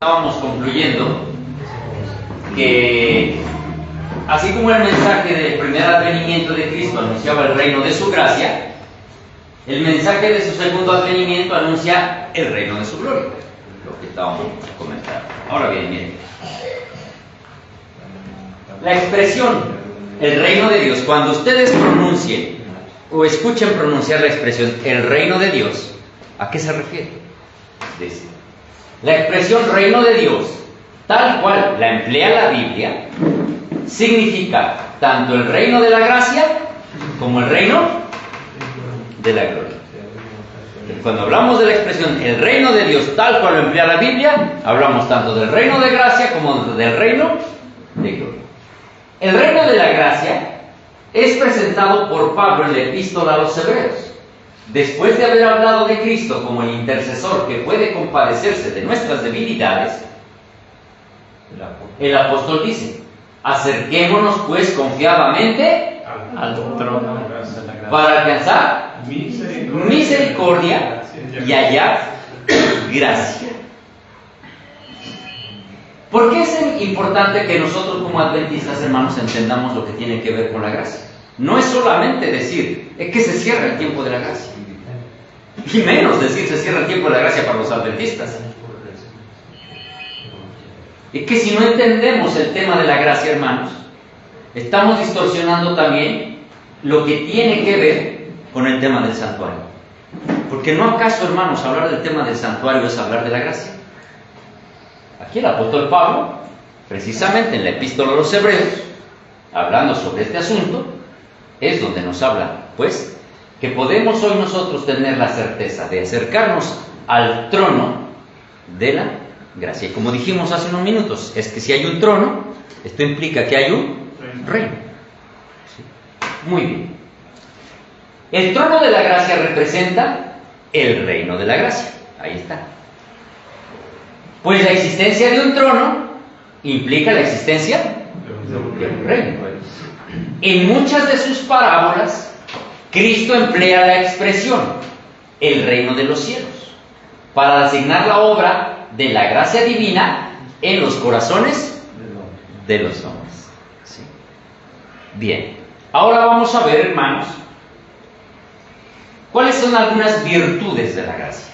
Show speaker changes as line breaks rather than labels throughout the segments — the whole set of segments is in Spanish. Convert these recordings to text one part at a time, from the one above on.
Estábamos concluyendo que así como el mensaje del primer advenimiento de Cristo anunciaba el reino de su gracia, el mensaje de su segundo advenimiento anuncia el reino de su gloria, lo que estábamos comentando. Ahora bien, miren, la expresión el reino de Dios, cuando ustedes pronuncien o escuchen pronunciar la expresión el reino de Dios, ¿a qué se refiere? Dice, la expresión reino de Dios, tal cual la emplea la Biblia, significa tanto el reino de la gracia como el reino de la gloria. Cuando hablamos de la expresión el reino de Dios, tal cual lo emplea la Biblia, hablamos tanto del reino de gracia como del reino de gloria. El reino de la gracia es presentado por Pablo en la epístola a los Hebreos. Después de haber hablado de Cristo como el intercesor que puede compadecerse de nuestras debilidades, el apóstol dice: acerquémonos pues confiadamente al trono para alcanzar misericordia y hallar gracia. ¿Por qué es importante que nosotros como adventistas, hermanos, entendamos lo que tiene que ver con la gracia? No es solamente decir, es que se cierra el tiempo de la gracia. Y menos decir, se cierra el tiempo de la gracia para los adventistas. Es que si no entendemos el tema de la gracia, hermanos, estamos distorsionando también lo que tiene que ver con el tema del santuario. Porque no acaso, hermanos, hablar del tema del santuario es hablar de la gracia. Aquí el apóstol Pablo, precisamente en la epístola a los Hebreos, hablando sobre este asunto, es donde nos habla, pues, que podemos hoy nosotros tener la certeza de acercarnos al trono de la gracia. Y como dijimos hace unos minutos, es que si hay un trono, esto implica que hay un reino. ¿Sí? Muy bien. El trono de la gracia representa el reino de la gracia. Ahí está. Pues la existencia de un trono implica la existencia de un reino. En muchas de sus parábolas, Cristo emplea la expresión el reino de los cielos para designar la obra de la gracia divina en los corazones de los hombres. ¿Sí? Bien, ahora vamos a ver, hermanos, cuáles son algunas virtudes de la gracia.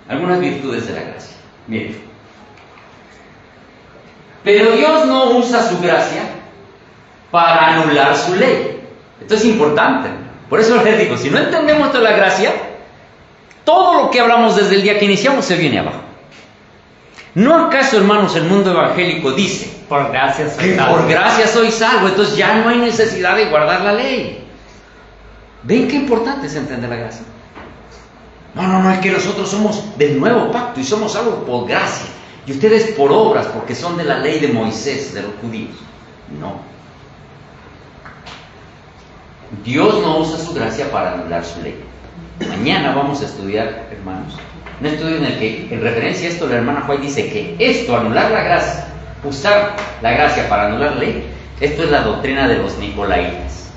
Algunas virtudes de la gracia. Miren, pero Dios no usa su gracia para anular su ley. Esto es importante. Por eso les digo, si no entendemos toda la gracia, todo lo que hablamos desde el día que iniciamos se viene abajo. ¿No acaso, hermanos, el mundo evangélico dice
por gracia soy
que
salvo?
Por gracia soy salvo, entonces ya no hay necesidad de guardar la ley? ¿Ven qué importante es entender la gracia? No, es que nosotros somos del nuevo pacto y somos salvos por gracia. Y ustedes por obras, porque son de la ley de Moisés, de los judíos. No. Dios no usa su gracia para anular su ley. Mañana vamos a estudiar, hermanos, un estudio en el que, en referencia a esto, la hermana White dice que esto, anular la gracia, usar la gracia para anular la ley, esto es la doctrina de los nicolaitas.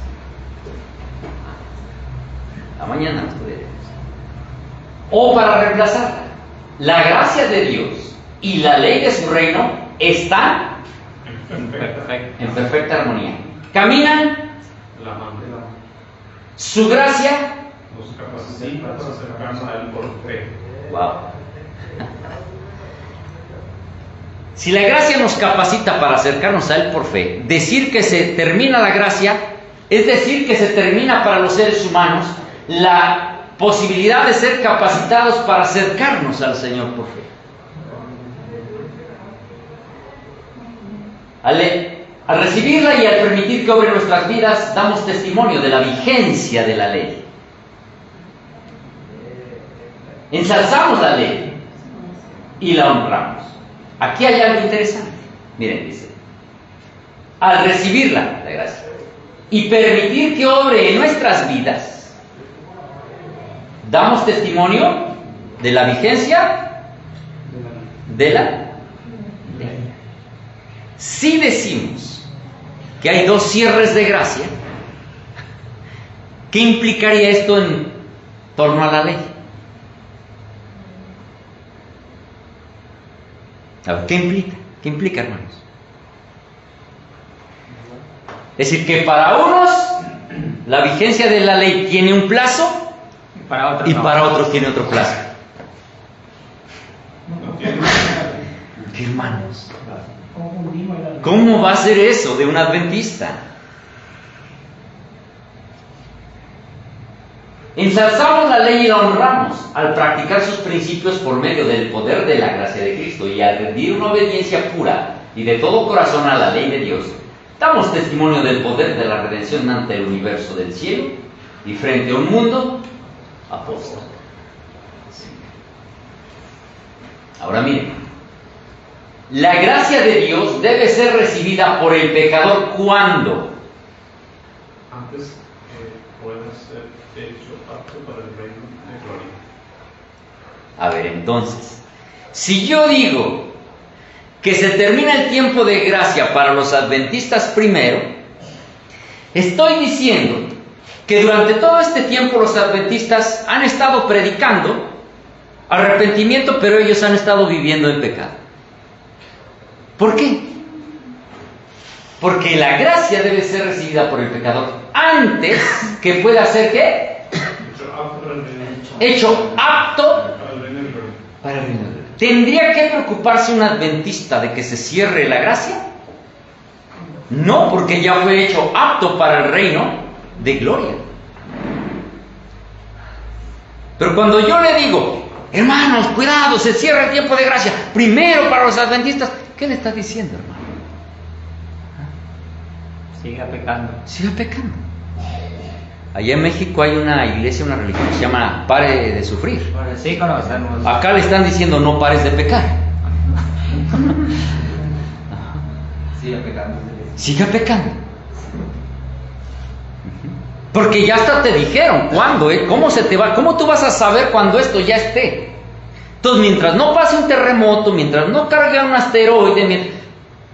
A mañana lo estudiaremos. O para reemplazarla. La gracia de Dios y la ley de su reino están en perfecta armonía. Caminan. Su gracia
nos capacita para acercarnos a Él por fe.
Wow. Si la gracia nos capacita para acercarnos a Él por fe, decir que se termina la gracia es decir que se termina para los seres humanos la posibilidad de ser capacitados para acercarnos al Señor por fe. Al recibirla y al permitir que obre nuestras vidas, damos testimonio de la vigencia de la ley. Ensalzamos la ley y la honramos. Aquí hay algo interesante. Miren, dice, al recibirla, la gracia, y permitir que obre en nuestras vidas, damos testimonio de la vigencia de la ley. Si decimos que hay dos cierres de gracia, ¿qué implicaría esto en torno a la ley? A ver, ¿qué implica? ¿Qué implica, hermanos? Es decir, que para unos la vigencia de la ley tiene un plazo y para otros tiene otro plazo. ¿Qué, hermanos? ¿Cómo va a ser eso de un adventista? Ensalzamos la ley y la honramos al practicar sus principios por medio del poder de la gracia de Cristo y al rendir una obediencia pura y de todo corazón a la ley de Dios. Damos testimonio del poder de la redención ante el universo del cielo y frente a un mundo apóstata. Ahora miren, la gracia de Dios debe ser recibida por el pecador ¿cuándo?
Antes puede ser hecho apto para el reino de gloria.
A ver, entonces, si yo digo que se termina el tiempo de gracia para los adventistas primero, estoy diciendo que durante todo este tiempo los adventistas han estado predicando arrepentimiento, pero ellos han estado viviendo en pecado. ¿Por qué? Porque la gracia debe ser recibida por el pecador antes que pueda ser ¿qué? Hecho apto para el reino de Dios. ¿Tendría que preocuparse un adventista de que se cierre la gracia? No, porque ya fue hecho apto para el reino de gloria. Pero cuando yo le digo, hermanos, cuidado, se cierra el tiempo de gracia, primero para los adventistas, ¿qué le está diciendo, hermano?
Siga pecando.
Siga pecando. Allá en México hay una iglesia, una religión que se llama Pare de Sufrir.
Sí, conocemos.
Acá le están diciendo no pares de pecar.
Siga pecando.
Siga pecando. Porque ya hasta te dijeron cuándo, cómo se te va, cómo tú vas a saber cuando esto ya esté. Entonces, mientras no pase un terremoto, mientras no cargue un asteroide,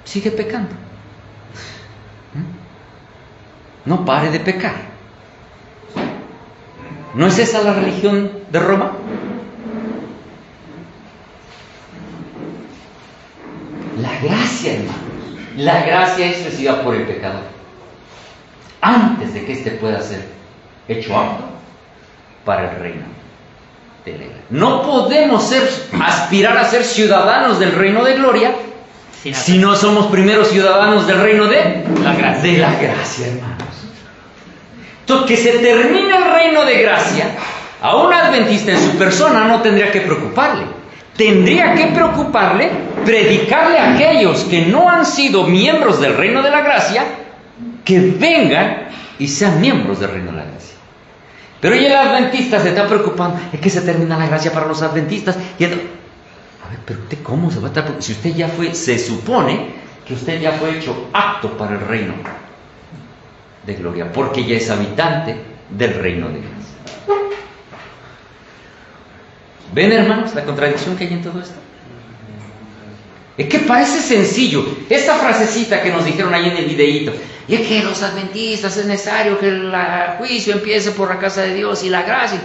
sigue pecando. No pare de pecar. ¿No es esa la religión de Roma? La gracia, hermanos, la gracia es recibida por el pecador antes de que éste pueda ser hecho apto para el reino de la gloria. No podemos aspirar a ser ciudadanos del reino de gloria si no somos primero ciudadanos del reino de la gracia, hermanos. Entonces, que se termine el reino de gracia, a un adventista en su persona no tendría que preocuparle. Tendría que preocuparle predicarle a aquellos que no han sido miembros del reino de la gracia, que vengan y sean miembros del reino de la gracia. Pero ya el adventista se está preocupando, es que se termina la gracia para los adventistas. Y entonces, a ver, pero usted cómo se va a estar preocupando? Si usted ya fue, se supone que usted ya fue hecho apto para el reino de gloria, porque ya es habitante del reino de gracia. ¿Ven, hermanos, la contradicción que hay en todo esto? Es que parece sencillo. Esta frasecita que nos dijeron ahí en el videíto, y es que los adventistas es necesario que el juicio empiece por la casa de Dios y la gracia.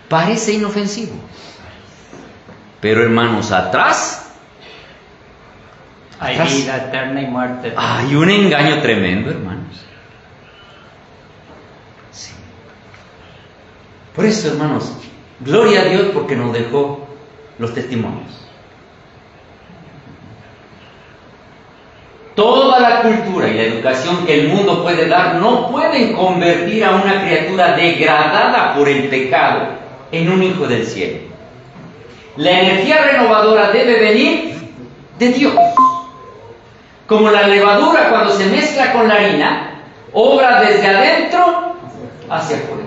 Parece inofensivo. Pero, hermanos, atrás
hay vida eterna y muerte.
Hay un engaño tremendo, hermanos. Sí. Por eso, hermanos, gloria a Dios porque nos dejó los testimonios. Toda la cultura y la educación que el mundo puede dar no pueden convertir a una criatura degradada por el pecado en un hijo del cielo. La energía renovadora debe venir de Dios. Como la levadura cuando se mezcla con la harina, obra desde adentro hacia afuera.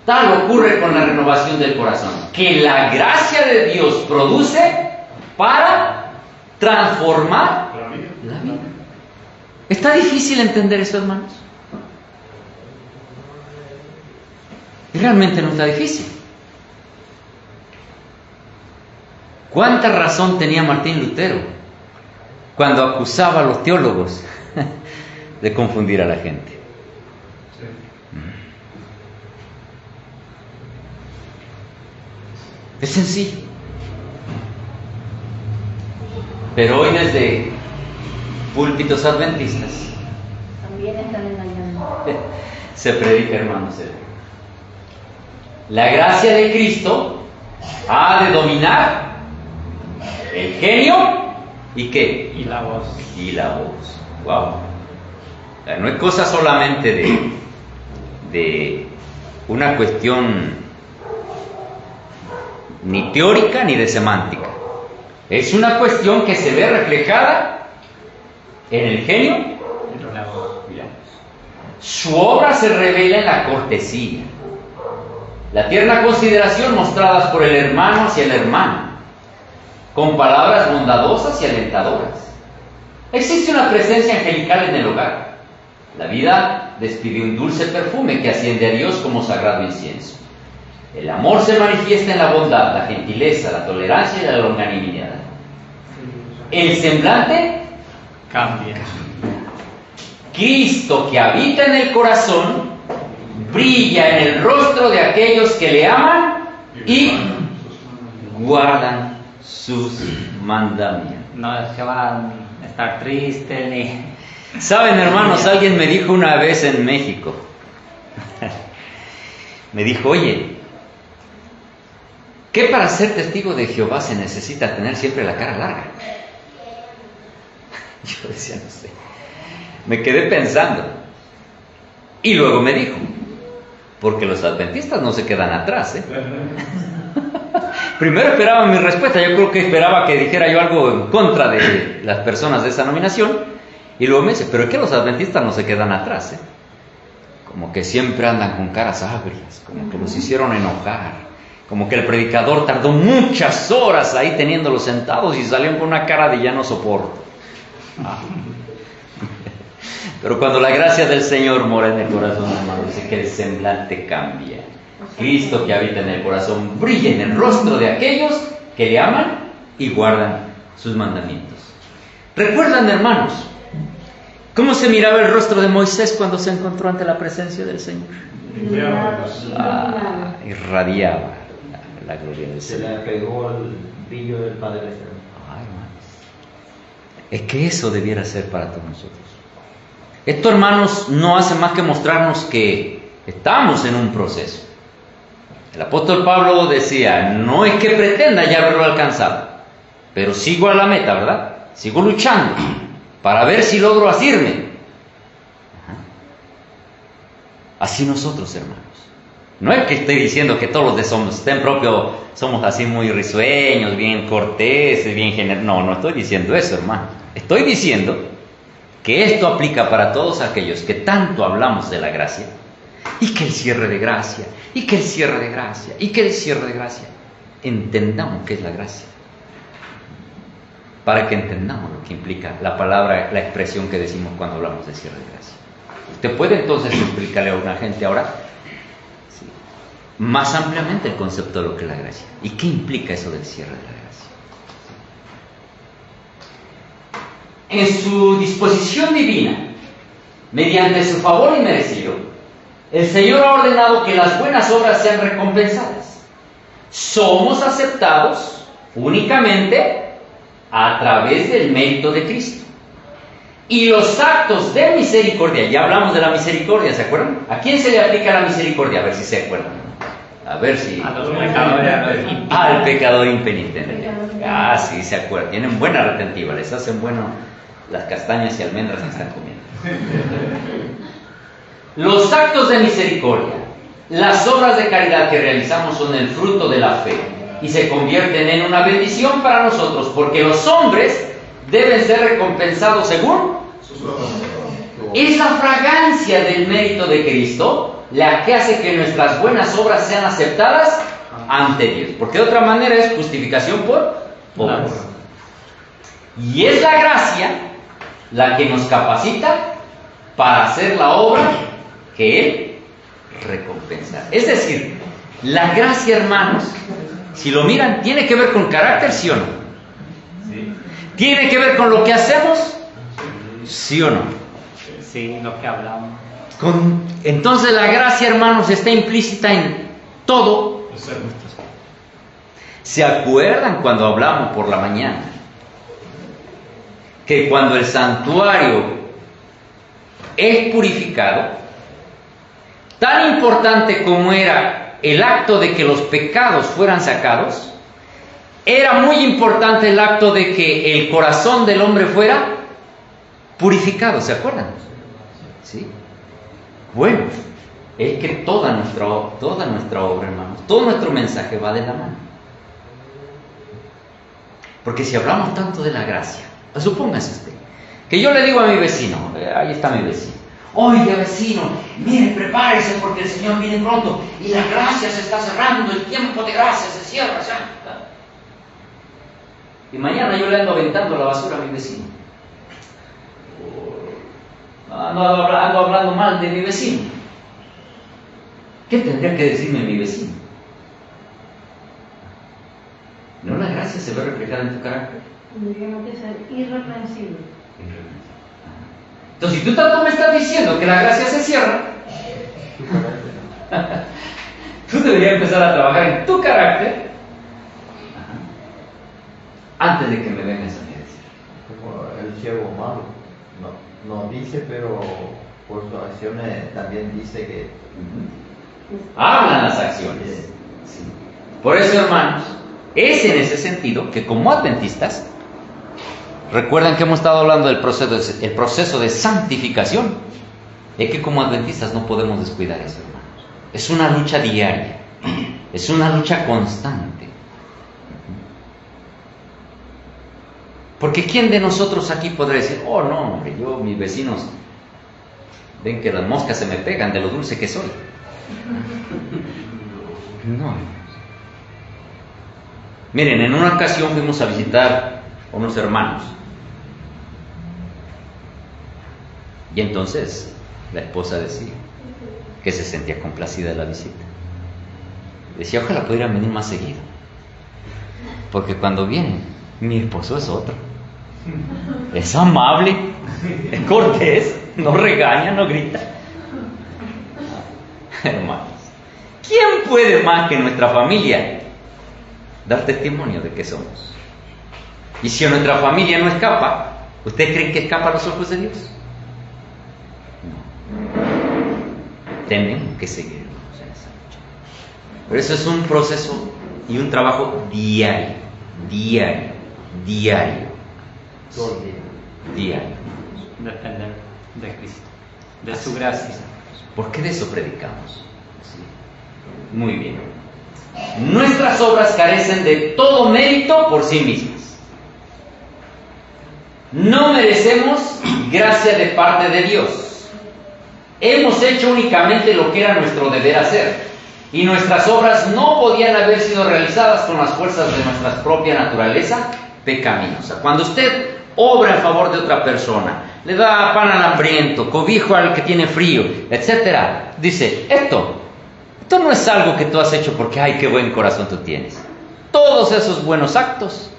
Tal ocurre con la renovación del corazón, que la gracia de Dios produce para transformar la vida. ¿Está difícil entender eso, hermanos? Realmente no está difícil. ¿Cuánta razón tenía Martín Lutero cuando acusaba a los teólogos de confundir a la gente? Es sencillo. Pero hoy desde púlpitos adventistas
También están engañando.
se predica, hermanos, la gracia de Cristo ha de dominar el genio y ¿qué?
Y la voz.
Y la voz. Wow. No es cosa solamente de una cuestión ni teórica ni de semántica. Es una cuestión que se ve reflejada en el genio.
Y la voz.
Su obra se revela en la cortesía, la tierna consideración mostradas por el hermano hacia el hermano, con palabras bondadosas y alentadoras. Existe una presencia angelical en el hogar. La vida despide un dulce perfume que asciende a Dios como sagrado incienso. El amor se manifiesta en la bondad, la gentileza, la tolerancia y la longanimidad. El semblante
Cambia.
Cristo que habita en el corazón brilla en el rostro de aquellos que le aman y guardan sus mandamientos.
No es que van a estar tristes ni...
Saben, hermanos, alguien me dijo una vez en México, me dijo, oye, ¿qué para ser testigo de Jehová se necesita tener siempre la cara larga? Yo decía, no sé. Me quedé pensando. Y luego me dijo, porque los adventistas no se quedan atrás, ¿eh? Primero esperaba mi respuesta, yo creo que esperaba que dijera yo algo en contra de las personas de esa nominación. Y luego me dice, pero es que los adventistas no se quedan atrás, ¿eh? Como que siempre andan con caras agrias, como que los hicieron enojar, como que el predicador tardó muchas horas ahí teniéndolos sentados y salieron con una cara de ya no soporto. Pero cuando la gracia del Señor mora en el corazón, hermano, dice que el semblante cambia. Cristo que habita en el corazón brilla en el rostro de aquellos que le aman y guardan sus mandamientos. ¿Recuerdan, hermanos, cómo se miraba el rostro de Moisés cuando se encontró ante la presencia del Señor? Irradiaba la gloria del
Se
Señor.
le pegó el brillo del Padre Eterno.
Ay, hermanos. Es que eso debiera ser para todos nosotros. Esto, hermanos, no hace más que mostrarnos que estamos en un proceso. El apóstol Pablo decía, no es que pretenda ya haberlo alcanzado, pero sigo a la meta, ¿verdad? Sigo luchando para ver si logro asirme. Así nosotros, hermanos. No es que estoy diciendo que todos los de Somos propio somos así muy risueños, bien corteses, bien generosos. No estoy diciendo eso, hermano. Estoy diciendo que esto aplica para todos aquellos que tanto hablamos de la gracia, y que el cierre de gracia, y que el cierre de gracia, y que el cierre de gracia. Entendamos qué es la gracia, para que entendamos lo que implica la palabra, la expresión que decimos cuando hablamos de cierre de gracia. Usted puede entonces explicarle a una gente ahora más ampliamente el concepto de lo que es la gracia, y qué implica eso del cierre de la gracia. En su disposición divina, mediante su favor inmerecido, el Señor ha ordenado que las buenas obras sean recompensadas. Somos aceptados únicamente a través del mérito de Cristo. Y los actos de misericordia, ya hablamos de la misericordia, ¿se acuerdan? ¿A quién se le aplica la misericordia? A ver si se acuerdan. A ver si...
A los pecadores.
Al pecador impenitente. Ah, sí, se acuerdan. Tienen buena retentiva, les hacen bueno las castañas y almendras que están comiendo. Los actos de misericordia, las obras de caridad que realizamos son el fruto de la fe y se convierten en una bendición para nosotros, porque los hombres deben ser recompensados según es la fragancia del mérito de Cristo la que hace que nuestras buenas obras sean aceptadas ante Dios, porque de otra manera es justificación por obras. Y es la gracia la que nos capacita para hacer la obra que Él recompensa. Es decir, la gracia, hermanos, si lo miran, tiene que ver con carácter, ¿sí o no?
Sí.
¿Tiene que ver con lo que hacemos? ¿Sí o no?
Sí, lo que hablamos.
Entonces la gracia, hermanos, está implícita en todo. ¿Se acuerdan cuando hablamos por la mañana que cuando el santuario es purificado, tan importante como era el acto de que los pecados fueran sacados, era muy importante el acto de que el corazón del hombre fuera purificado, ¿se acuerdan? ¿Sí? Bueno, es que toda nuestra obra, hermanos, todo nuestro mensaje va de la mano. Porque si hablamos tanto de la gracia, supóngase usted, que yo le digo a mi vecino, ahí está mi vecino, oye vecino, mire, prepárese porque el Señor viene pronto y la gracia se está cerrando, el tiempo de gracia se cierra ya. Y mañana yo le ando aventando la basura a mi vecino. Ando hablando mal de mi vecino. ¿Qué tendría que decirme mi vecino? ¿No la gracia se ve reflejada en tu carácter?
Tendríamos que ser irreprensibles.
Entonces, si tú tanto me estás diciendo que la gracia se cierra, tú deberías empezar a trabajar en tu carácter antes de que me vengas a mí a decir.
Como el siervo malo, no dice, pero por sus acciones también dice que...
Hablan las acciones. Sí. Por eso, hermanos, es en ese sentido que como adventistas, recuerdan que hemos estado hablando del proceso de santificación, es que como adventistas no podemos descuidar eso, hermanos. Es una lucha diaria, es una lucha constante. Porque ¿quién de nosotros aquí podrá decir, oh no, hombre, mis vecinos ven que las moscas se me pegan de lo dulce que soy? No. Miren, en una ocasión fuimos a visitar a unos hermanos. Y entonces la esposa decía que se sentía complacida de la visita. Decía, ojalá pudieran venir más seguido. Porque cuando vienen, mi esposo es otro. Es amable, es cortés, no regaña, no grita. Hermanos, ¿quién puede más que nuestra familia dar testimonio de que somos? Y si nuestra familia no escapa, ¿ustedes creen que escapa a los ojos de Dios? No. Tenemos que seguir en esa lucha. Pero eso es un proceso y un trabajo diario.
Todo el día.
Diario.
Depender de Cristo, de su gracia.
¿Por qué de eso predicamos? Sí. Muy bien. Nuestras obras carecen de todo mérito por sí mismas. No merecemos gracia de parte de Dios. Hemos hecho únicamente lo que era nuestro deber hacer. Y nuestras obras no podían haber sido realizadas con las fuerzas de nuestra propia naturaleza pecaminosa. Cuando usted obra en favor de otra persona, le da pan al hambriento, cobijo al que tiene frío, etc., dice, esto no es algo que tú has hecho porque, ay, qué buen corazón tú tienes. Todos esos buenos actos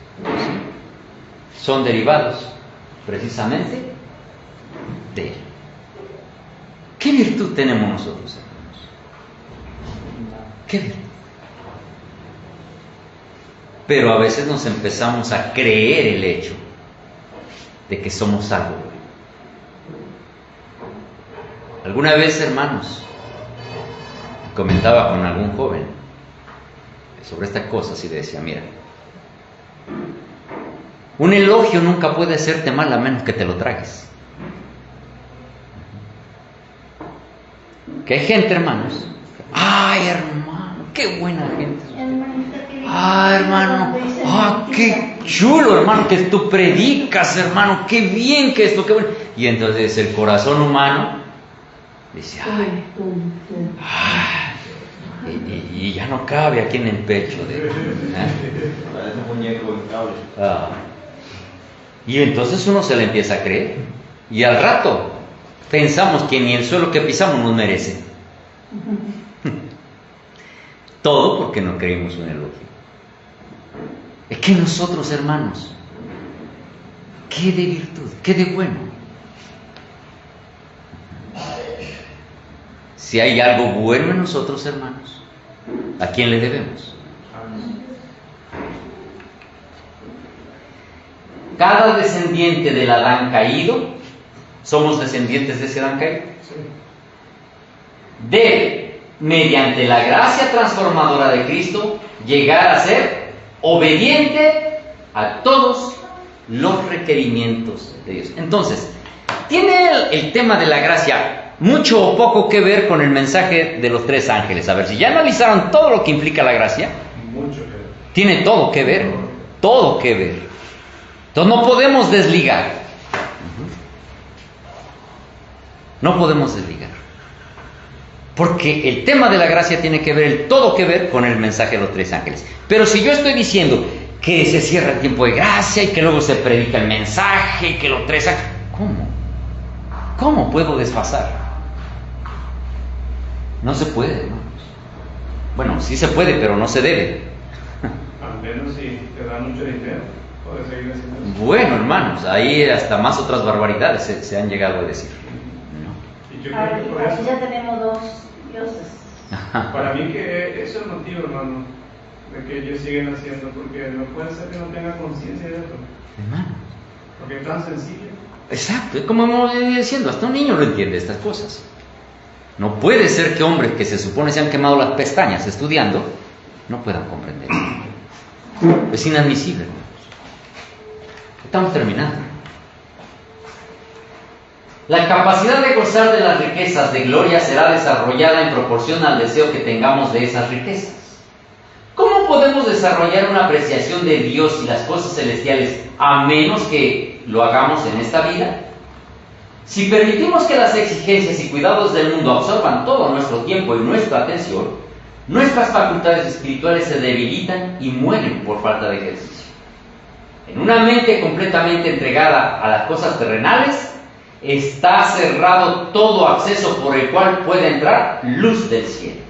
son derivados precisamente de Él. ¿Qué virtud tenemos nosotros, hermanos? ¿Qué virtud? Pero a veces nos empezamos a creer el hecho de que somos algo. Alguna vez, hermanos, comentaba con algún joven sobre estas cosas y le decía, mira, un elogio nunca puede hacerte mal a menos que te lo tragues. Que hay gente, hermanos, ay, hermano, qué buena gente. Ah, hermano, ah, qué chulo, hermano, que tú predicas, hermano, qué bien que esto, qué bueno. Y entonces el corazón humano dice, ay, y ya no cabe aquí en el pecho de
Parece un muñeco inflable.
Y entonces uno se le empieza a creer. Y al rato pensamos que ni el suelo que pisamos nos merece. Todo porque no creímos un elogio. Es que nosotros, hermanos, ¿qué de virtud? ¿Qué de bueno? Si hay algo bueno en nosotros, hermanos, ¿a quién le debemos? cada descendiente del Adán caído, somos descendientes de ese Adán caído,
Sí.
debe, mediante la gracia transformadora de Cristo, llegar a ser obediente a todos los requerimientos de Dios. Entonces, ¿tiene el tema de la gracia mucho o poco que ver con el mensaje de los 3 ángeles? A ver, si ya analizaron todo lo que implica la gracia,
Mucho que ver.
tiene todo que ver, todo que ver. Entonces no podemos desligar. No podemos desligar. Porque el tema de la gracia tiene que ver, el todo que ver con el mensaje de los 3 ángeles. Pero si yo estoy diciendo que se cierra el tiempo de gracia y que luego se predica el mensaje y que los 3 ángeles... ¿Cómo? ¿Cómo puedo desfasar? No se puede, hermanos. Bueno, sí se puede, pero no se debe.
Al menos si te dan mucho dinero, puedes seguir haciendo eso.
Bueno, hermanos, ahí hasta más otras barbaridades se han llegado a decir. ¿No?
Y yo creo que por eso,
Aquí ya tenemos 2 dioses.
para mí que eso es el motivo, hermano, de que ellos siguen haciendo, porque no puede ser que no tenga conciencia de eso,
Hermano.
porque es tan sencillo.
Exacto, es como hemos venido diciendo, hasta un niño lo entiende estas cosas. No puede ser que hombres que se supone se han quemado las pestañas estudiando no puedan comprender. Es inadmisible, hermanos. Estamos terminando. La capacidad de gozar de las riquezas de gloria será desarrollada en proporción al deseo que tengamos de esas riquezas. ¿Cómo podemos desarrollar una apreciación de Dios y las cosas celestiales a menos que lo hagamos en esta vida? Si permitimos que las exigencias y cuidados del mundo absorban todo nuestro tiempo y nuestra atención, nuestras facultades espirituales se debilitan y mueren por falta de ejercicio. En una mente completamente entregada a las cosas terrenales, está cerrado todo acceso por el cual puede entrar luz del cielo.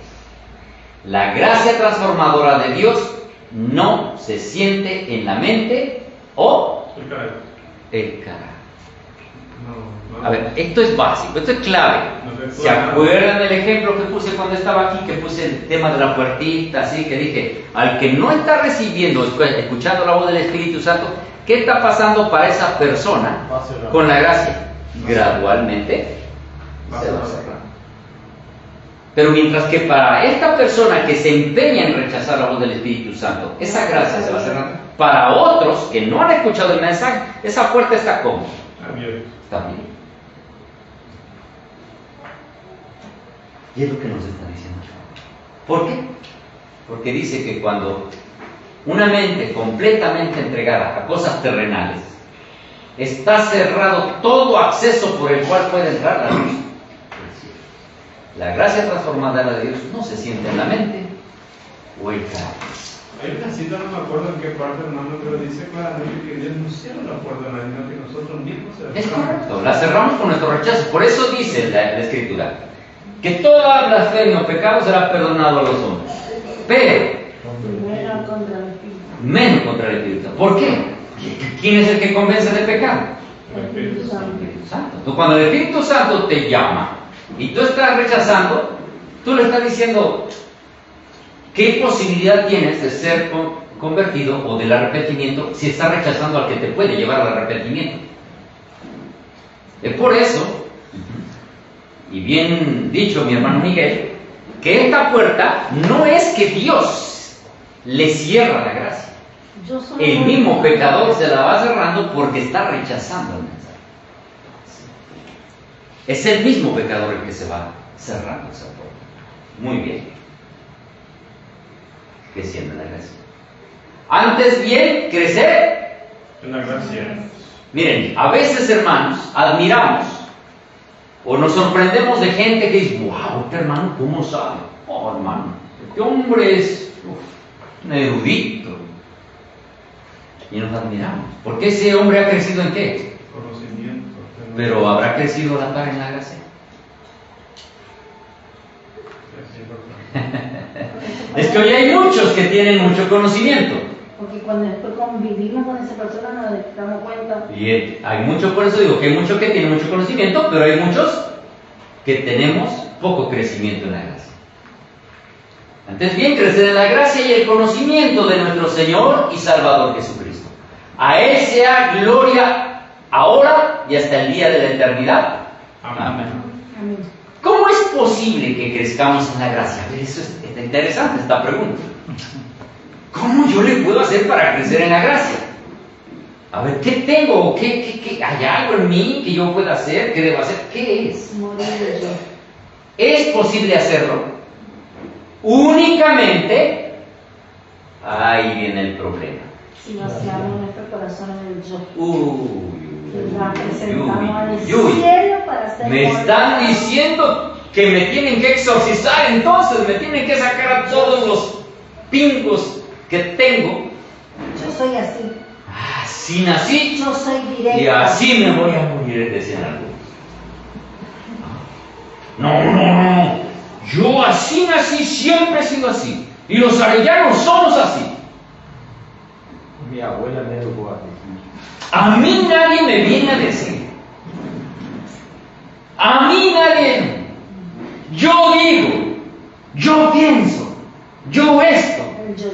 La gracia transformadora de Dios no se siente en la mente o
El carácter.
el carácter.
No.
A ver, esto es básico, esto es clave. ¿Se acuerdan del ejemplo que puse cuando estaba aquí? Que puse el tema de la puertita, así que dije, al que no está recibiendo, escuchando la voz del Espíritu Santo, ¿qué está pasando para esa persona con la gracia? Gradualmente se va cerrando. Pero mientras que para esta persona que se empeña en rechazar la voz del Espíritu Santo, esa gracia se va cerrando. Para otros que no han escuchado el mensaje, esa puerta está como está bien. Y es lo que nos está diciendo. ¿Por qué? Porque dice que cuando una mente completamente entregada a cosas terrenales, está cerrado todo acceso por el cual puede entrar la luz. La gracia transformadora de Dios no se siente en la mente o el carácter.
Hay una cita, no me acuerdo en qué parte, hermano, pero dice claramente que Dios no cierra la puerta a nadie, sino que nosotros mismos
Es correcto, la cerramos con nuestro rechazo. Por eso dice la Escritura que toda blasfemia o pecado será perdonado a los hombres, pero
Menos contra el Espíritu.
menos contra el Espíritu Santo. ¿Por qué? ¿Quién es el que convence de pecado?
El Espíritu Santo.
El Espíritu Santo. Tú, cuando el Espíritu Santo te llama y tú estás rechazando, tú le estás diciendo qué posibilidad tienes de ser convertido o del arrepentimiento si estás rechazando al que te puede llevar al arrepentimiento. Es por eso, y bien dicho mi hermano Miguel, que esta puerta no es que Dios le cierra la gracia.
Yo soy
El mismo pecador se la va cerrando porque está rechazando el mensaje. Es el mismo pecador el que se va cerrando esa puerta. Muy bien. Creciendo en la gracia. Antes bien, crecer.
en la gracia.
Miren, a veces, hermanos, admiramos o nos sorprendemos de gente que dice, wow, este hermano, ¿cómo sabe? Oh, hermano, este hombre es un erudito. Y nos admiramos. Porque ese hombre ha crecido en qué?
Conocimiento.
Pero habrá crecido a la par en la gracia. Es que hoy hay muchos que tienen mucho conocimiento.
Porque cuando después convivimos con esa persona nos damos cuenta.
Y hay mucho, por eso digo que hay muchos que tienen mucho conocimiento, pero hay muchos que tenemos poco crecimiento en la gracia. Antes bien, crecer en la gracia y el conocimiento de nuestro Señor y Salvador Jesucristo. A Él sea gloria ahora y hasta el día de la eternidad.
Amén.
Amén.
¿Cómo es posible que crezcamos en la gracia? A ver, eso está interesante esta pregunta. ¿Cómo yo le puedo hacer para crecer en la gracia? A ver, ¿qué tengo? ¿Hay algo en mí que yo pueda hacer? ¿Qué debo hacer? ¿Qué es?
Morir de yo.
¿Es posible hacerlo? Únicamente, ahí viene el problema.
Si vaciamos nuestro corazón en el yo.
Uy,
La presentamos al
uy, uy.
cielo para ser
Me están diciendo que me tienen que exorcizar, entonces me tienen que sacar a todos los pingos que tengo.
Yo soy así.
Así nací
Yo soy directa.
y así me voy a morir, decían algunos. No. Yo así nací, siempre he sido así. Y los arellanos somos así.
Mi abuela me educó así.
A mí nadie me viene a decir. A mí nadie. Yo digo, yo pienso, yo esto,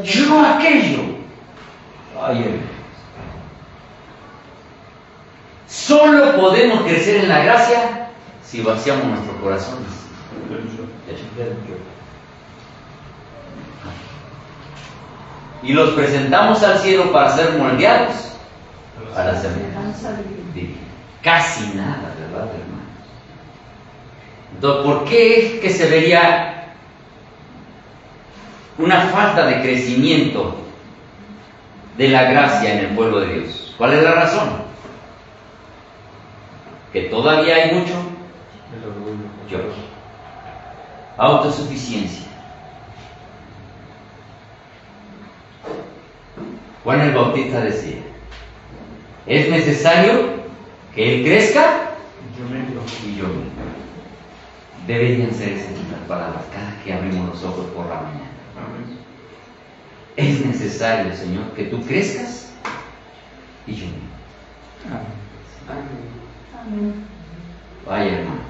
yo aquello. Ay, hermanos. Solo podemos crecer en la gracia si vaciamos nuestro corazón. Y los presentamos al cielo para ser moldeados a la semejanza divina. Casi nada, ¿verdad, hermanos? Entonces, ¿por qué es que se vería una falta de crecimiento de la gracia en el pueblo de Dios? ¿Cuál es la razón? Que todavía hay mucho yo. Autosuficiencia. Juan el Bautista decía, es necesario que Él crezca y yo mismo. Deberían ser esas las palabras cada que abrimos los ojos por la mañana. Es necesario, Señor, que tú crezcas y yo mismo.
Amén.
Vaya, hermanos.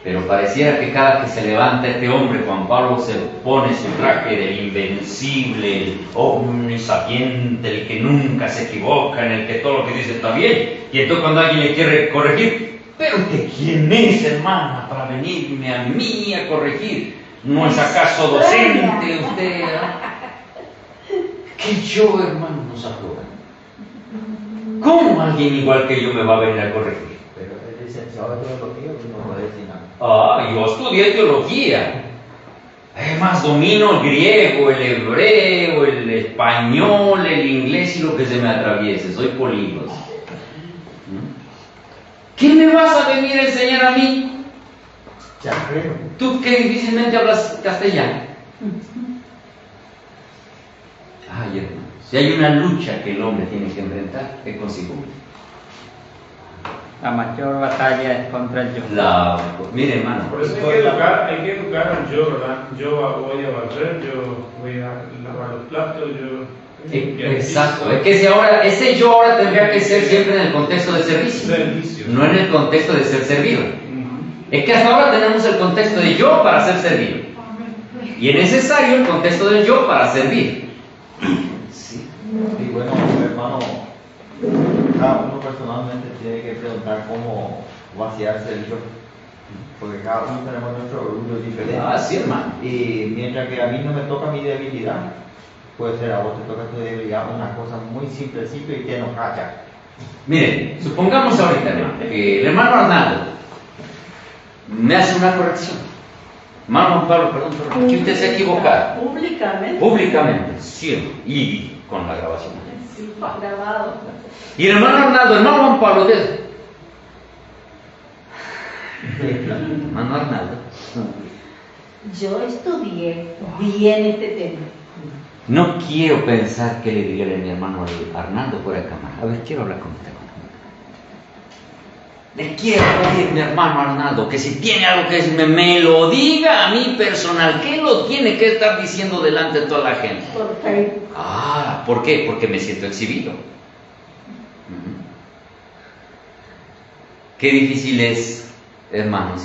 Pero pareciera que cada que se levanta este hombre, Juan Pablo, se pone su traje del invencible, el omnisapiente, el que nunca se equivoca, en el que todo lo que dice está bien. Y entonces cuando alguien le quiere corregir, ¿pero usted quién es, hermana, para venirme a mí a corregir? ¿No es acaso docente usted? Que yo, hermano, nos aflora. ¿Cómo alguien igual que yo me va a venir a corregir?
Pero el licenciado de teología no puede decir nada.
Yo estudié teología. Además, domino el griego, el hebreo, el español, el inglés y lo que se me atraviese. Soy políglota. ¿Qué me vas a venir a enseñar a mí?
Ya creo.
Tú que difícilmente hablas castellano. Ay, hermano, si hay una lucha que el hombre tiene que enfrentar, es consigo mismo.
La mayor batalla es contra el yo.
Mire, hermano,
Por eso hay que educar al yo, ¿verdad? Yo voy a barrer, yo voy a lavar los platos, yo...
Exacto, es que ese yo ahora tendría que ser siempre en el contexto de servicio, no en el contexto de ser servido. Es que hasta ahora tenemos el contexto de yo para ser servido, y es necesario el contexto del yo para servir. Sí.
Y bueno, hermano, cada uno personalmente tiene que preguntar cómo vaciarse el yo, porque cada uno tenemos nuestro orgullo diferente.
Sí, hermano.
Y mientras que a mí no me toca mi debilidad, puede ser a vos te toca tu debilidad, una cosa muy simple y que nos calla.
Miren, supongamos ahorita, hermano, que el hermano Arnaldo me hace una corrección. Hermano Juan Pablo, perdón, que usted se ha equivocado. Públicamente, sí, y con la grabación.
Sí, grabado.
Y el hermano Arnaldo, hermano Juan Pablo, hermano Arnaldo,
Yo estudié bien este tema.
no quiero pensar que le diría a mi hermano Arnaldo fuera de cámara. A ver, quiero hablar con usted. Le quiero pedir, mi hermano Arnaldo, que si tiene algo que me lo diga a mí personal. ¿Qué lo tiene que estar diciendo delante de toda la gente?
Por Facebook.
¿Por qué? Porque me siento exhibido. Qué difícil es, hermanos,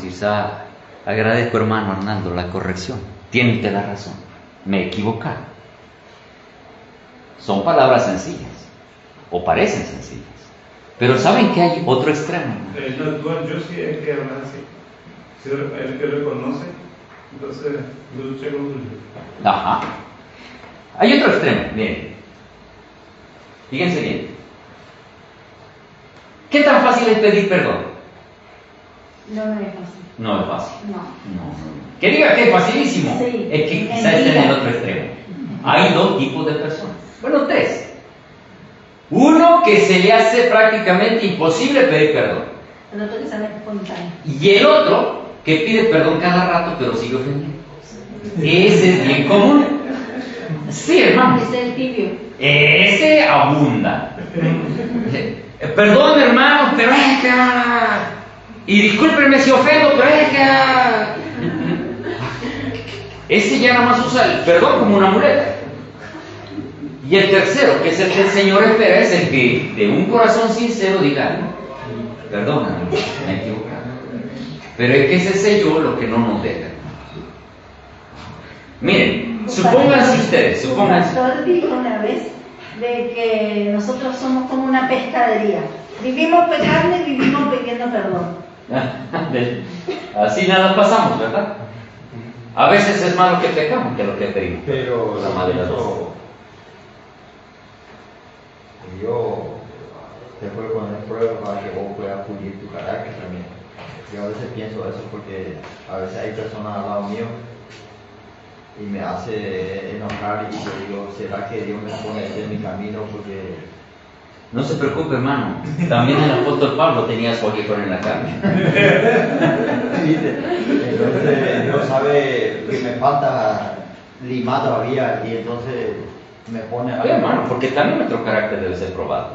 agradezco, hermano Arnaldo, la corrección. Tiene usted la razón. Me he equivocado. Son palabras sencillas. o parecen sencillas. Pero ¿saben que hay otro extremo?
Yo sí hay que hablar así. Si el que reconoce, entonces lucha con tuyo.
Ajá. Hay otro extremo, miren. Fíjense bien. ¿Qué tan fácil es pedir perdón?
No es fácil.
No es fácil.
No.
No. Que diga que es facilísimo.
Sí,
Es que quizás está en el otro extremo. Hay dos tipos de personas. Bueno, tres. Uno que se le hace prácticamente imposible pedir perdón.
El otro que sale espontáneo.
Y el otro que pide perdón cada rato pero sigue ofendiendo. Ese es bien común. Sí, hermano.
Ese es el tibio.
Ese abunda. Perdón, hermano, pero es que... Y discúlpenme si ofendo, pero es que... Ese ya nada más usa el perdón como una muleta. Y el tercero, que es el que el Señor espera, es el que de un corazón sincero diga, perdóname, me he equivocado. Pero es que ese sello lo que no nos deja. Miren, supónganse ustedes,
Un
supónganse.
pastor dijo una vez de que nosotros somos como una pescadería. Vivimos pecando y vivimos pidiendo perdón.
Así nada pasamos, ¿verdad? A veces es más lo que pecamos que lo que pedimos.
Pero
La madre de las dos.
Dios te puede poner pruebas para que vos puedas pulir tu carácter también. Yo a veces pienso eso porque a veces hay personas al lado mío y me hace enojar y yo digo, ¿será que Dios me pone en mi camino? Porque
No se preocupe, hermano. También el apóstol Pablo tenía su aguijón en la carne.
entonces Dios sabe que me falta limar todavía y entonces me pone
Oye, hermano, porque también nuestro carácter debe ser probado.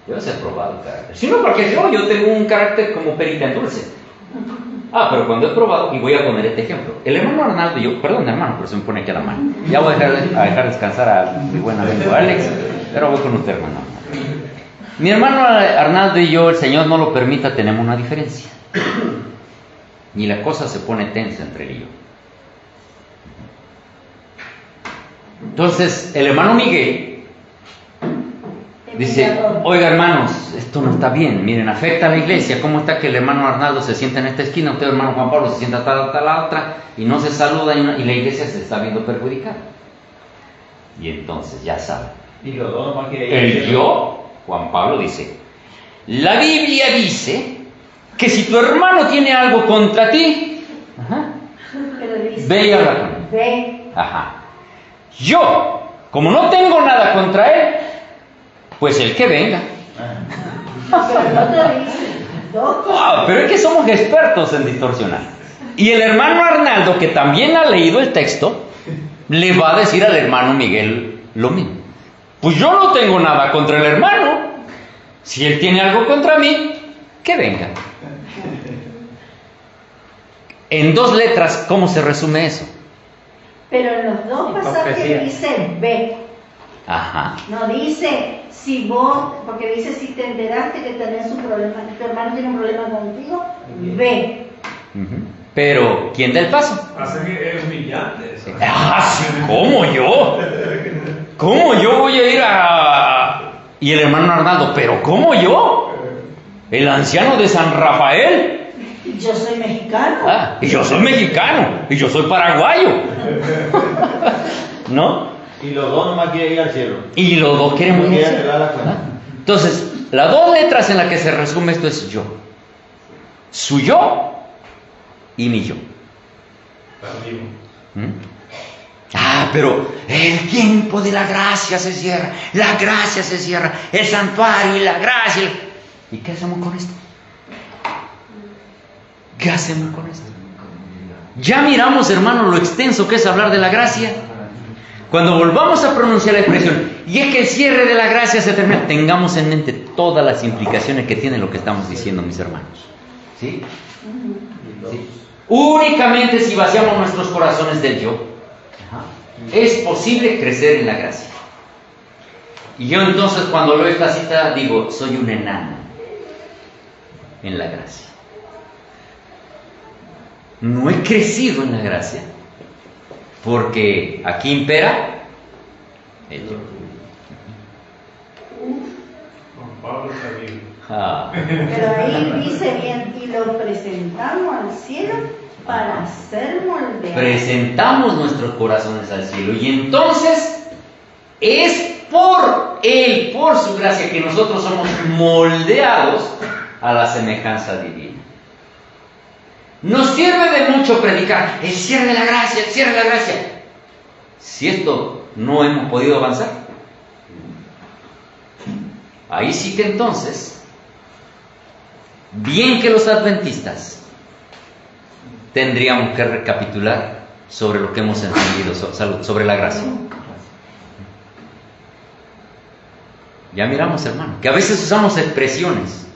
Debe ser probado el carácter. Si no, porque yo tengo un carácter como perita en dulce. Pero cuando he probado, y voy a poner este ejemplo. El hermano Arnaldo y yo, perdón hermano, pero se me pone aquí a la mano. Ya voy a dejar descansar a mi buen amigo Alex, pero voy con usted, hermano. Mi hermano Arnaldo y yo, el Señor no lo permita, tenemos una diferencia. Y la cosa se pone tensa entre él y yo. Entonces, el hermano Miguel dice, oiga hermanos, esto no está bien, miren, afecta a la iglesia. ¿Cómo está que el hermano Arnaldo se sienta en esta esquina, usted hermano Juan Pablo se sienta hasta la otra, y no se saludan y la iglesia se está viendo perjudicada? Y entonces, ya saben,
y los dos nomás quieren
el yo, Juan Pablo dice, la Biblia dice que si tu hermano tiene algo contra ti,
Pero dice,
ve y habla con él.
ve.
Yo, como no tengo nada contra él, pues el que venga.
Pero el otro dice, dos cosas.
Pero es que somos expertos en distorsionar. Y el hermano Arnaldo, que también ha leído el texto, le va a decir al hermano Miguel lo mismo. Pues yo no tengo nada contra el hermano. Si él tiene algo contra mí, que venga. En 2 letras, ¿cómo se resume eso?
Pero en los dos pasajes
Hipocresía.
dice ve.
No
dice si vos, porque dice si te enteraste que tenés un problema, que tu hermano tiene un problema contigo, ve.
Pero, ¿quién da el paso?
Hace que es humillante eso.
Sí, ¿cómo yo? ¿Cómo yo voy a ir a...? Y el hermano Arnaldo, ¿pero cómo yo? El anciano de San Rafael.
Yo soy mexicano.
Y yo soy mexicano, y yo soy paraguayo. ¿No?
Y los dos nomás quieren ir al cielo.
Y los dos queremos
No
ir.
quieren arreglar la cuenta.
Entonces, las 2 letras en las que se resume esto es yo. Su yo y mi yo. Pero el tiempo de la gracia se cierra. La gracia se cierra. El santuario y la gracia. ¿Y qué hacemos con esto? ¿Qué hacemos con esto? Ya miramos, hermano, lo extenso que es hablar de la gracia. Cuando volvamos a pronunciar la expresión, y es que el cierre de la gracia se termina, tengamos en mente todas las implicaciones que tiene lo que estamos diciendo, mis hermanos. ¿Sí? ¿Sí? Únicamente si vaciamos nuestros corazones del yo, es posible crecer en la gracia. Y yo entonces cuando leo esta cita digo, soy un enano en la gracia. No he crecido en la gracia, porque aquí impera el yo.
Pablo sabía.
Pero ahí dice bien, y lo presentamos al cielo para ser moldeados.
Presentamos nuestros corazones al cielo y entonces es por Él, por su gracia, que nosotros somos moldeados a la semejanza divina. Nos sirve de mucho predicar el cierre de la gracia, el cierre de la gracia. Si esto no hemos podido avanzar, ahí sí que entonces, bien que los adventistas tendríamos que recapitular sobre lo que hemos entendido sobre la gracia. Ya miramos, hermano, que a veces usamos expresiones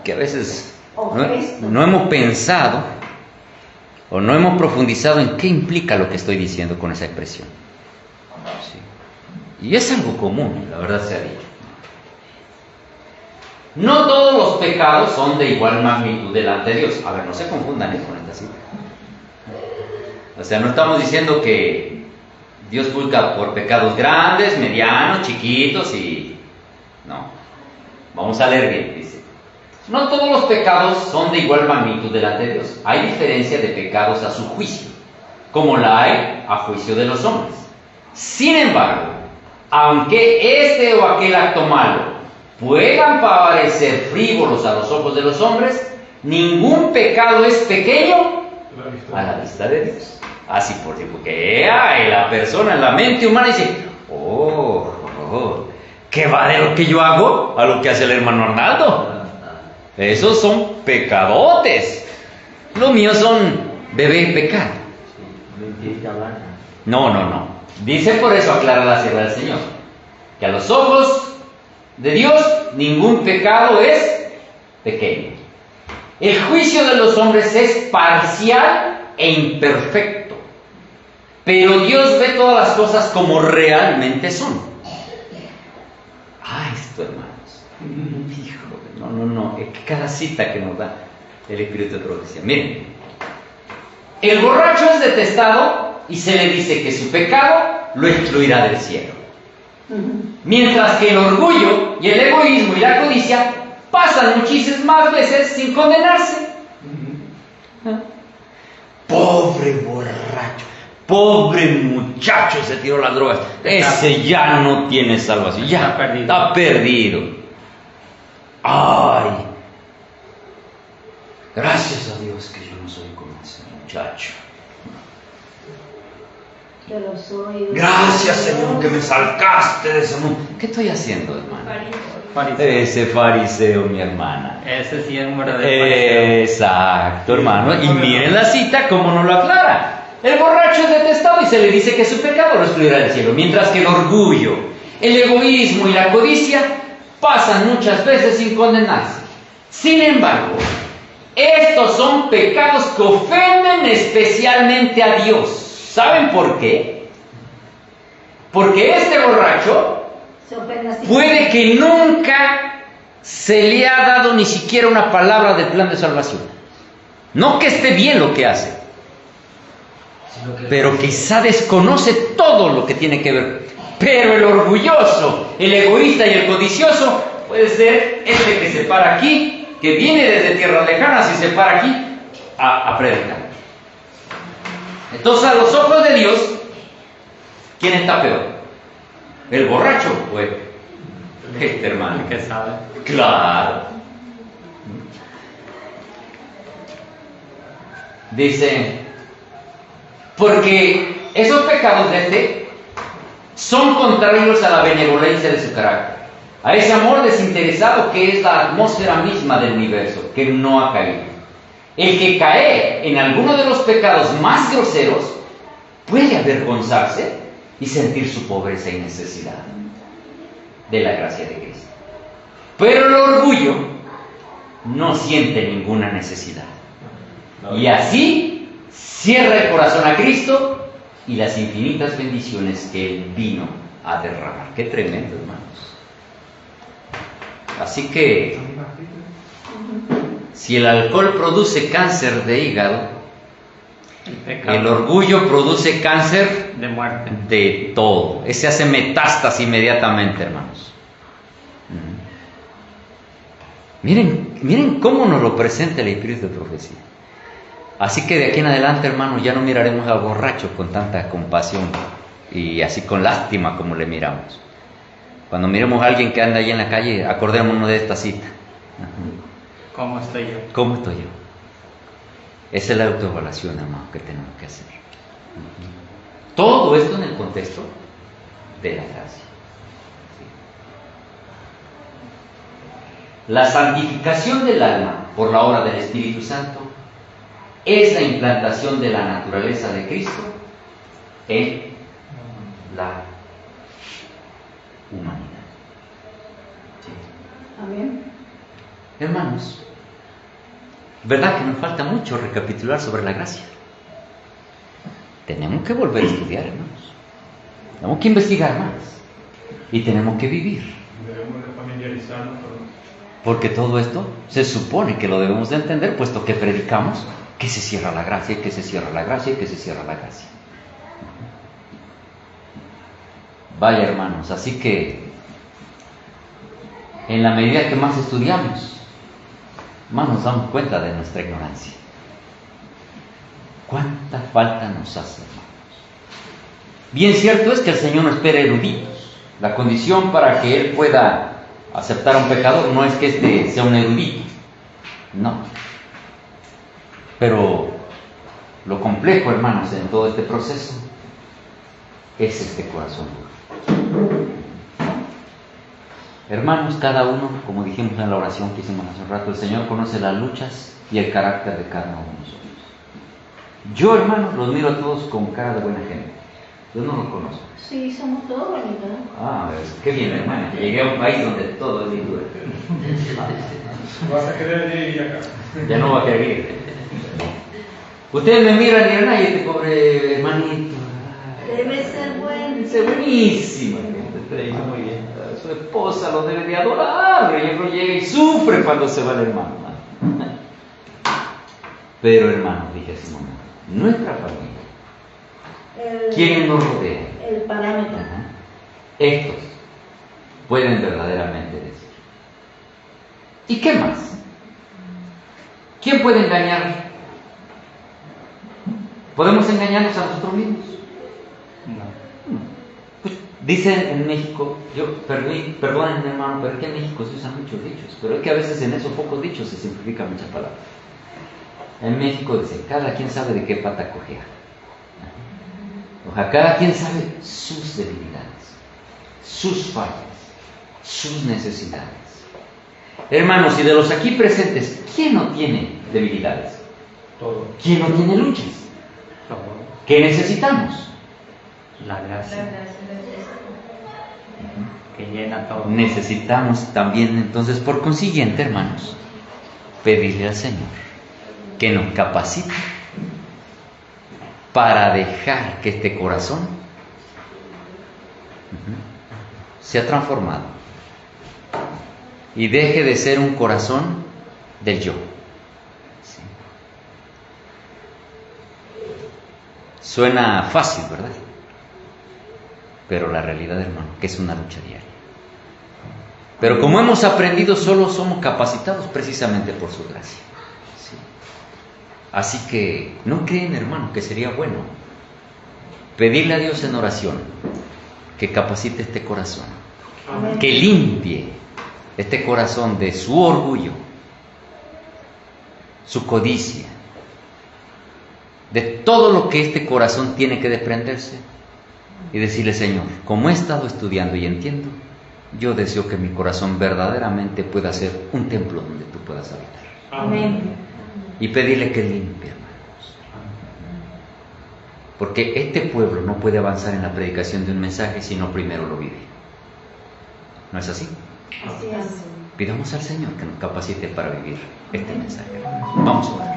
que a veces no hemos pensado o no hemos profundizado en qué implica lo que estoy diciendo con esa expresión. Sí. Y es algo común, la verdad sea dicho. No todos los pecados son de igual magnitud delante de Dios. A ver, no se confundan con esta cita. O sea, no estamos diciendo que Dios juzga por pecados grandes, medianos, chiquitos y... No. Vamos a leer bien, dice. No todos los pecados son de igual magnitud delante de Dios. Hay diferencia de pecados a su juicio, como la hay a juicio de los hombres. Sin embargo, aunque este o aquel acto malo puedan parecer frívolos a los ojos de los hombres, ningún pecado es pequeño a la vista de Dios. Así porque la persona en la mente humana dice, ¿qué va de lo que yo hago a lo que hace el hermano Arnaldo? Esos son pecadotes. Los míos son bebé pecado. No. Dice por eso, aclara la sierva del Señor, que a los ojos de Dios ningún pecado es pequeño. El juicio de los hombres es parcial e imperfecto, pero Dios ve todas las cosas como realmente son. Esto, hermanos, hijo, no, es que cada cita que nos da el Espíritu de profecía. Miren, el borracho es detestado y se le dice que su pecado lo excluirá del cielo. Mientras que el orgullo y el egoísmo y la codicia pasan muchísimas más veces sin condenarse. Pobre borracho, pobre muchacho, se tiró las drogas. Ese ya no tiene salvación, ya está perdido. Ay, gracias a Dios que yo no soy como ese muchacho.
Pero soy...
Gracias, Señor, que me sacaste de ese mundo. ¿Qué estoy haciendo, hermano?
Fariseo.
Ese fariseo, mi hermana.
Ese sí es un verdadero fariseo.
Exacto, hermano. Y miren la cita, cómo nos lo aclara. El borracho es detestado y se le dice que su pecado lo excluirá del cielo. Mientras que el orgullo, el egoísmo y la codicia pasan muchas veces sin condenarse. Sin embargo, estos son pecados que ofenden especialmente a Dios. ¿Saben por qué? Porque este borracho puede que nunca se le ha dado ni siquiera una palabra del plan de salvación. No que esté bien lo que hace, pero quizá desconoce todo lo que tiene que ver. Pero el orgulloso, el egoísta y el codicioso puede ser este que se para aquí, que viene desde tierras lejanas y se para aquí a predicar. Entonces, a los ojos de Dios, ¿quién está peor? ¿El borracho o este hermano?
¿Qué sabe?
Claro. Dice, porque esos pecados de este son contrarios a la benevolencia de su carácter, a ese amor desinteresado que es la atmósfera misma del universo, que no ha caído. El que cae en alguno de los pecados más groseros puede avergonzarse y sentir su pobreza y necesidad de la gracia de Cristo. Pero el orgullo no siente ninguna necesidad. Y así cierra el corazón a Cristo y las infinitas bendiciones que Él vino a derramar. Qué tremendo, hermanos. Así que, si el alcohol produce cáncer de hígado, el orgullo produce cáncer
de muerte.
de todo. Ese hace metástasis inmediatamente, hermanos. Miren cómo nos lo presenta el Espíritu de profecía. Así que de aquí en adelante, hermanos, ya no miraremos al borracho con tanta compasión y así con lástima como le miramos. Cuando miremos a alguien que anda ahí en la calle, acordémonos de esta cita.
¿Cómo estoy yo?
¿Cómo estoy yo? Esa es la autoevaluación, hermano, que tenemos que hacer. Todo esto en el contexto de la gracia. La santificación del alma por la obra del Espíritu Santo es la implantación de la naturaleza de Cristo en la humanidad. ¿Sí?
Amén.
Hermanos, ¿verdad que nos falta mucho recapitular sobre la gracia? Tenemos que volver a estudiar, hermanos. Tenemos que investigar más. Y tenemos que vivir.
Debemos de familiarizarnos con eso.
Porque todo esto se supone que lo debemos de entender, puesto que predicamos que se cierra la gracia, y que se cierra la gracia, y que se cierra la gracia. Vaya, hermanos, así que en la medida que más estudiamos, más nos damos cuenta de nuestra ignorancia. ¿Cuánta falta nos hace, hermanos? Bien cierto es que el Señor no espera eruditos. La condición para que Él pueda aceptar a un pecador no es que éste sea un erudito, no. Pero lo complejo, hermanos, en todo este proceso es este corazón. Hermanos, cada uno, como dijimos en la oración que hicimos hace un rato, el Señor conoce las luchas y el carácter de cada uno de nosotros. Yo, hermanos, los miro a todos con cara de buena gente. Yo no los conozco.
Sí, somos todos bonitos.
Ah, qué bien, hermano. Llegué a un país donde todo es lindo.
Vas a querer ir acá.
Ya no va a querer ir. Ustedes me miran y dirán, ay, este pobre hermanito.
Debe ser bueno.
Es buenísima. Muy bien. Su esposa lo debe de adorar. Y luego llega y sufre cuando se va el hermano. Pero, hermanos, dije así, nuestra familia, ¿quiénes nos rodean?
El parámetro.
Estos pueden verdaderamente decir. ¿Y qué más? ¿Quién puede engañar? ¿Podemos engañarnos a nosotros mismos?
No.
Pues dicen en México, perdonen hermano, pero es que en México se usan muchos dichos, pero es que a veces en esos pocos dichos se simplifican muchas palabras. En México dice, cada quien sabe de qué pata cojea. O sea, cada quien sabe sus debilidades, sus fallas, sus necesidades. Hermanos, y de los aquí presentes, ¿quién no tiene debilidades?
Todo.
¿Quién no tiene luchas?
Todo.
¿Qué necesitamos?
La gracia. Que llena todo.
Necesitamos también, entonces, por consiguiente, hermanos, pedirle al Señor que nos capacite para dejar que este corazón sea transformado y deje de ser un corazón del yo. ¿Sí? Suena fácil, ¿verdad? Pero la realidad, hermano, que es una lucha diaria. Pero como hemos aprendido, solo somos capacitados precisamente por su gracia. ¿Sí? Así que, ¿no creen, hermano, que sería bueno pedirle a Dios en oración que capacite este corazón?
Amén.
Que limpie este corazón de su orgullo, su codicia, de todo lo que este corazón tiene que desprenderse y decirle, Señor, como he estado estudiando y entiendo, yo deseo que mi corazón verdaderamente pueda ser un templo donde tú puedas habitar.
Amén.
Y pedirle que limpie, hermanos. Porque este pueblo no puede avanzar en la predicación de un mensaje si no primero lo vive. ¿No es así?
Así es.
Pidamos al Señor que nos capacite para vivir este mensaje. Vamos a orar.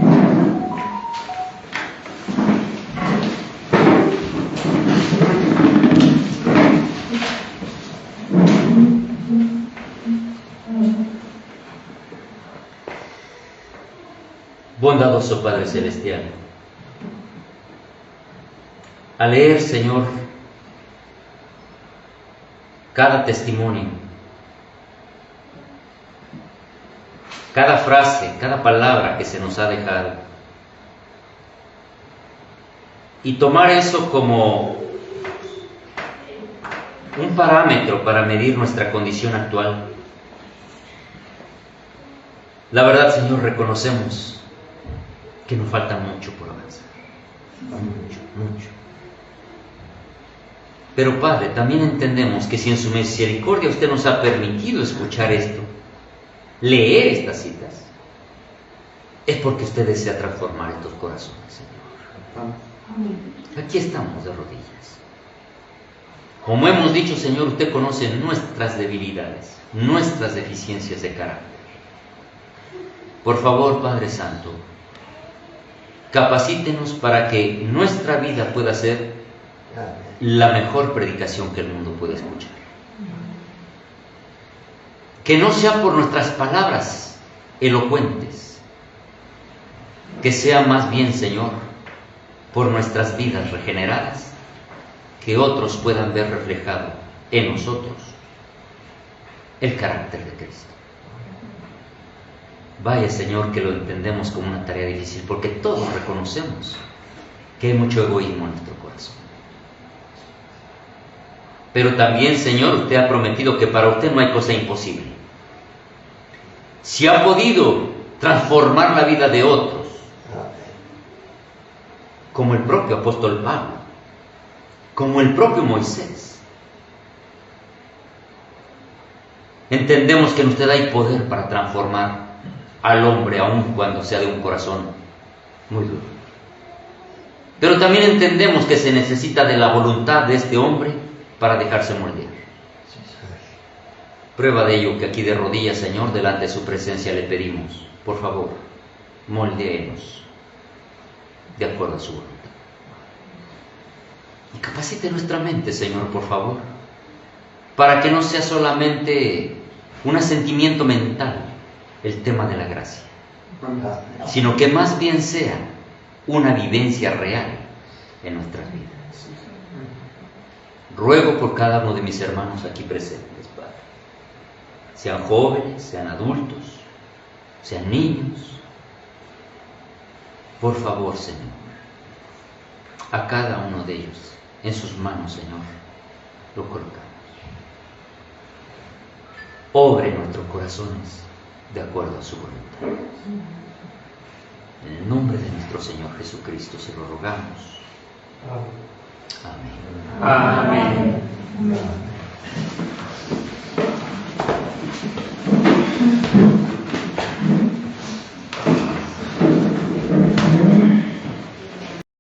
Bondadoso Padre Celestial, al leer, Señor, cada testimonio cada frase, cada palabra que se nos ha dejado, y tomar eso como un parámetro para medir nuestra condición actual. La verdad, Señor, reconocemos que nos falta mucho por avanzar. Mucho. Pero, Padre, también entendemos que si en su misericordia usted nos ha permitido escuchar esto, leer estas citas, es porque usted desea transformar estos corazones, Señor. Aquí estamos de rodillas. Como hemos dicho, Señor, usted conoce nuestras debilidades, nuestras deficiencias de carácter. Por favor, Padre Santo, capacítenos para que nuestra vida pueda ser la mejor predicación que el mundo puede escuchar. Que no sea por nuestras palabras elocuentes, que sea más bien, Señor, por nuestras vidas regeneradas, que otros puedan ver reflejado en nosotros el carácter de Cristo. Vaya, Señor, que lo entendemos como una tarea difícil, porque todos reconocemos que hay mucho egoísmo en nuestro corazón. Pero también, Señor, usted ha prometido que para usted no hay cosa imposible. Si ha podido transformar la vida de otros, como el propio apóstol Pablo, como el propio Moisés, entendemos que en usted hay poder para transformar al hombre, aun cuando sea de un corazón muy duro. Pero también entendemos que se necesita de la voluntad de este hombre para dejarse moldear. Prueba de ello que aquí de rodillas, Señor, delante de su presencia le pedimos, por favor, moldéenos de acuerdo a su voluntad. Y capacite nuestra mente, Señor, por favor, para que no sea solamente un asentimiento mental el tema de la gracia, sino que más bien sea una vivencia real en nuestras vidas. Ruego por cada uno de mis hermanos aquí presentes, Padre, sean jóvenes, sean adultos, sean niños. Por favor, Señor, a cada uno de ellos, en sus manos, Señor, lo colocamos. Obre en nuestros corazones de acuerdo a su voluntad. En el nombre de nuestro Señor Jesucristo se lo rogamos. Amén.
Amén.
Amén.